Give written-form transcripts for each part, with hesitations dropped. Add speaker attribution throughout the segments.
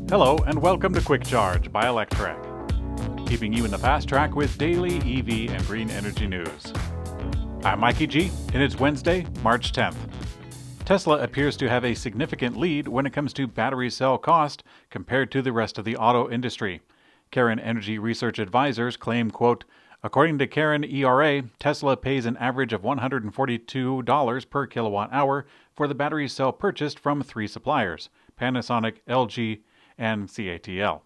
Speaker 1: Hello and welcome to Quick Charge by Electrek, keeping you in the fast track with daily EV and green energy news. I'm Mikey G, and it's Wednesday, March 10th. Tesla appears to have a significant lead when it comes to battery cell cost compared to the rest of the auto industry. Caron Energy Research Advisors claim, quote, according to Caron ERA, Tesla pays an average of $142 per kilowatt hour for the battery cell purchased from three suppliers, Panasonic, LG, and CATL.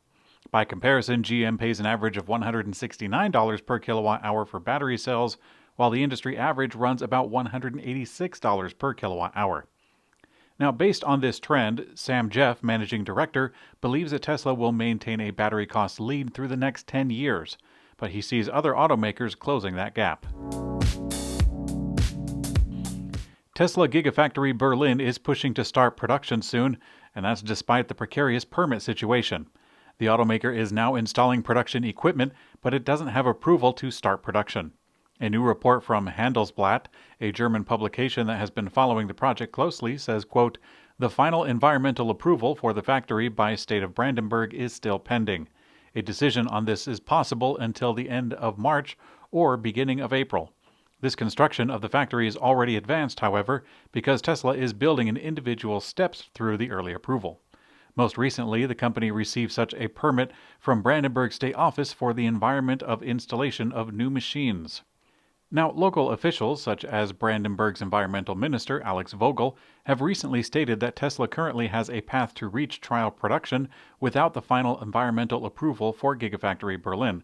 Speaker 1: By comparison, GM pays an average of $169 per kilowatt hour for battery cells, while the industry average runs about $186 per kilowatt hour. Now, based on this trend, Sam Jeff, managing director, believes that Tesla will maintain a battery cost lead through the next 10 years, but he sees other automakers closing that gap. Tesla Gigafactory Berlin is pushing to start production soon, and that's despite the precarious permit situation. The automaker is now installing production equipment, but it doesn't have approval to start production. A new report from Handelsblatt, a German publication that has been following the project closely, says, quote, the final environmental approval for the factory by State of Brandenburg is still pending. A decision on this is possible until the end of March or beginning of April. This construction of the factory is already advanced, however, because Tesla is building in individual steps through the early approval. Most recently, the company received such a permit from Brandenburg State Office for the environment of installation of new machines. Now, local officials, such as Brandenburg's environmental minister, Alex Vogel, have recently stated that Tesla currently has a path to reach trial production without the final environmental approval for Gigafactory Berlin.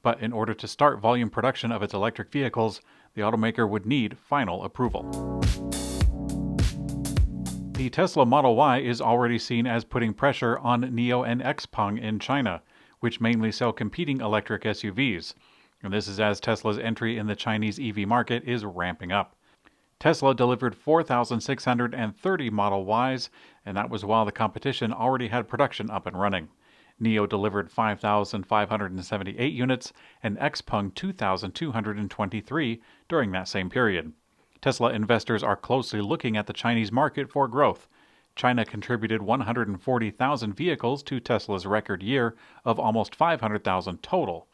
Speaker 1: But in order to start volume production of its electric vehicles, the automaker would need final approval. The Tesla Model Y is already seen as putting pressure on NIO and XPeng in China, which mainly sell competing electric SUVs. And this is as Tesla's entry in the Chinese EV market is ramping up. Tesla delivered 4,630 Model Ys, and that was while the competition already had production up and running. NIO delivered 5,578 units, and XPeng 2,223 during that same period. Tesla investors are closely looking at the Chinese market for growth. China contributed 140,000 vehicles to Tesla's record year of almost 500,000 total.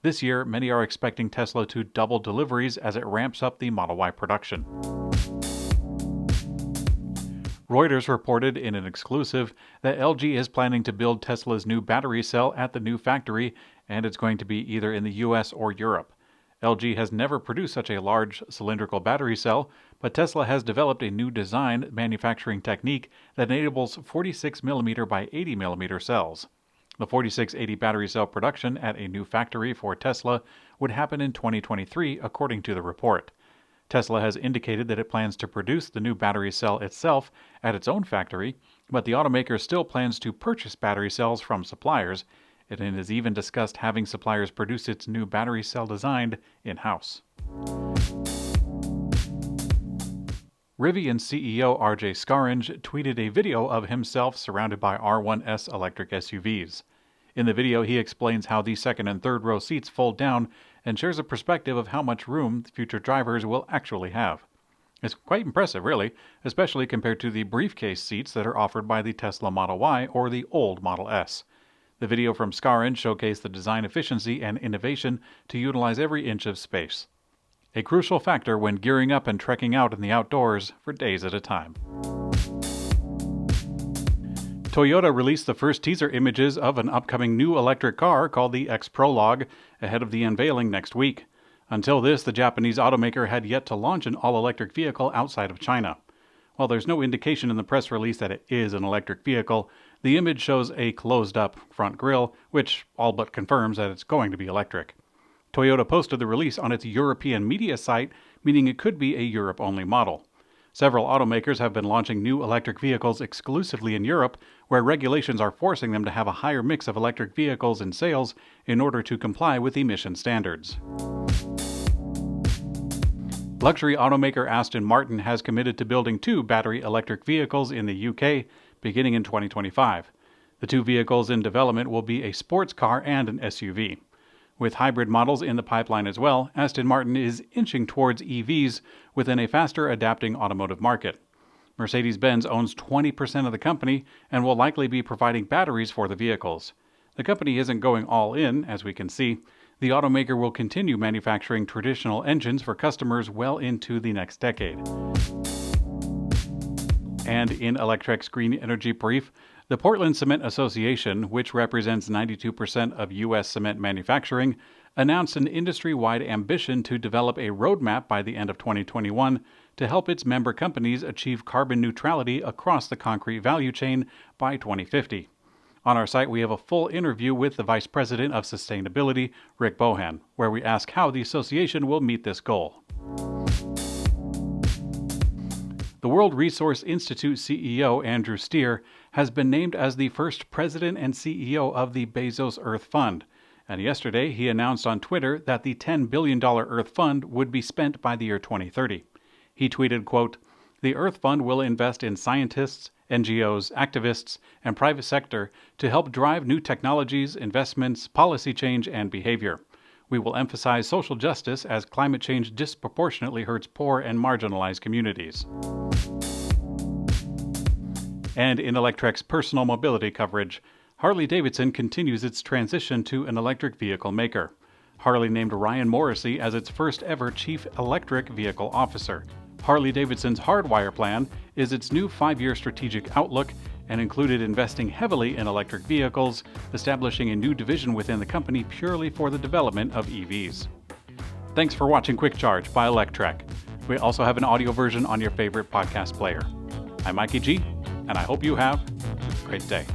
Speaker 1: This year, many are expecting Tesla to double deliveries as it ramps up the Model Y production. Reuters reported in an exclusive that LG is planning to build Tesla's new battery cell at the new factory, and it's going to be either in the US or Europe. LG has never produced such a large cylindrical battery cell, but Tesla has developed a new design manufacturing technique that enables 46mm by 80mm cells. The 4680 battery cell production at a new factory for Tesla would happen in 2023, according to the report. Tesla has indicated that it plans to produce the new battery cell itself at its own factory, but the automaker still plans to purchase battery cells from suppliers, and it has even discussed having suppliers produce its new battery cell designed in-house. Rivian CEO RJ Scaringe tweeted a video of himself surrounded by R1S electric SUVs. In the video, he explains how the second and third row seats fold down and shares a perspective of how much room future drivers will actually have. It's quite impressive, really, especially compared to the briefcase seats that are offered by the Tesla Model Y or the old Model S. The video from Scaringe showcased the design efficiency and innovation to utilize every inch of space. A crucial factor when gearing up and trekking out in the outdoors for days at a time. Toyota released the first teaser images of an upcoming new electric car called the X Prologue ahead of the unveiling next week. Until this, the Japanese automaker had yet to launch an all-electric vehicle outside of China. While there's no indication in the press release that it is an electric vehicle, the image shows a closed-up front grille, which all but confirms that it's going to be electric. Toyota posted the release on its European media site, meaning it could be a Europe-only model. Several automakers have been launching new electric vehicles exclusively in Europe, where regulations are forcing them to have a higher mix of electric vehicles in sales in order to comply with emission standards. Luxury automaker Aston Martin has committed to building 2 battery electric vehicles in the UK, beginning in 2025. The 2 vehicles in development will be a sports car and an SUV. With hybrid models in the pipeline as well, Aston Martin is inching towards EVs within a faster adapting automotive market. Mercedes-Benz owns 20% of the company and will likely be providing batteries for the vehicles. The company isn't going all in, as we can see. The automaker will continue manufacturing traditional engines for customers well into the next decade. And in Electrek's Green Energy Brief, the Portland Cement Association, which represents 92% of U.S. cement manufacturing, announced an industry-wide ambition to develop a roadmap by the end of 2021 to help its member companies achieve carbon neutrality across the concrete value chain by 2050. On our site, we have a full interview with the Vice President of Sustainability, Rick Bohan, where we ask how the association will meet this goal. The World Resource Institute CEO, Andrew Steer, has been named as the first president and CEO of the Bezos Earth Fund. And yesterday, he announced on Twitter that the $10 billion Earth Fund would be spent by the year 2030. He tweeted, quote, "The Earth Fund will invest in scientists, NGOs, activists, and private sector to help drive new technologies, investments, policy change, and behavior. We will emphasize social justice as climate change disproportionately hurts poor and marginalized communities." And in Electrek's personal mobility coverage, Harley-Davidson continues its transition to an electric vehicle maker. Harley named Ryan Morrissey as its first ever Chief Electric Vehicle Officer. Harley-Davidson's Hardwire plan is its new 5-year strategic outlook and included investing heavily in electric vehicles, establishing a new division within the company purely for the development of EVs. Thanks for watching Quick Charge by Electrek. We also have an audio version on your favorite podcast player. I'm Mikey G, and I hope you have a great day.